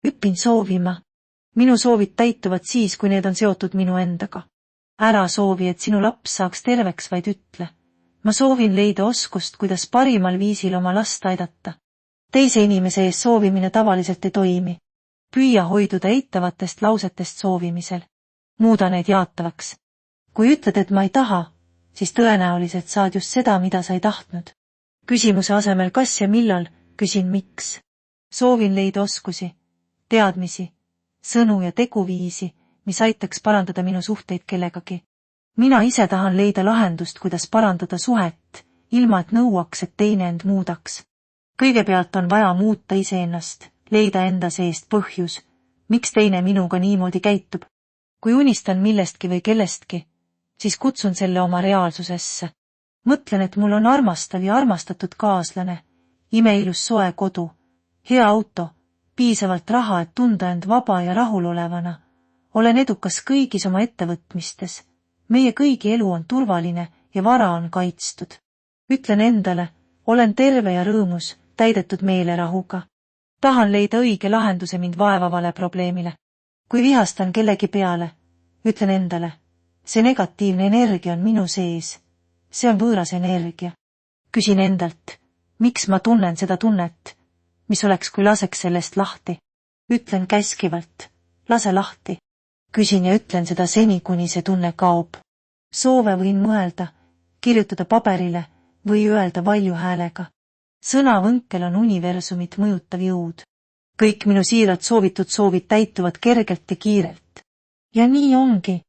Õpin soovima. Minu soovid täituvad siis, kui need on seotud minu endaga. Ära soovi, et sinu laps saaks terveks, vaid ütle. Ma soovin leida oskust, kuidas parimal viisil oma last aidata. Teise inimese ees soovimine tavaliselt ei toimi. Püüa hoiduda eitavatest lausetest soovimisel. Muuda neid jaatavaks. Kui ütled, et ma ei taha, siis tõenäoliselt saad just seda, mida sa ei tahtnud. Küsimuse asemel kas ja millal, küsin miks. Soovin leida oskusi, teadmisi, sõnu ja teguviisi, mis aitaks parandada minu suhteid kellegagi. Mina ise tahan leida lahendust, kuidas parandada suhet, ilma et nõuaks, et teine end muudaks. Kõigepealt on vaja muuta iseennast, leida enda seest põhjus, miks teine minuga niimoodi käitub. Kui unistan millestki või kellestki, siis kutsun selle oma reaalsusesse. Mõtlen, et mul on armastav ja armastatud kaaslane, imeilus soe kodu, hea auto, piisavalt raha, et tunda end vaba ja rahulolevana. Olen edukas kõigis oma ettevõtmistes. Meie kõigi elu on turvaline ja vara on kaitstud. Ütlen endale, olen terve ja rõõmus, täidetud meelerahuga. Tahan leida õige lahenduse mind vaevavale probleemile. Kui vihastan kellegi peale, ütlen endale, see negatiivne energia on minu sees. See on võõras energia. Küsin endalt, miks ma tunnen seda tunnet, mis oleks, kui laseks sellest lahti. Ütlen käskivalt, lase lahti. Küsin ja ütlen seda seni, kuni see tunne kaob. Soove võin mõelda, kirjutada paberile või öelda valju häälega. Sõnavõnkel on universumit mõjutav jõud. Kõik minu siiralt soovitud soovid täituvad kergelt ja kiirelt. Ja nii ongi,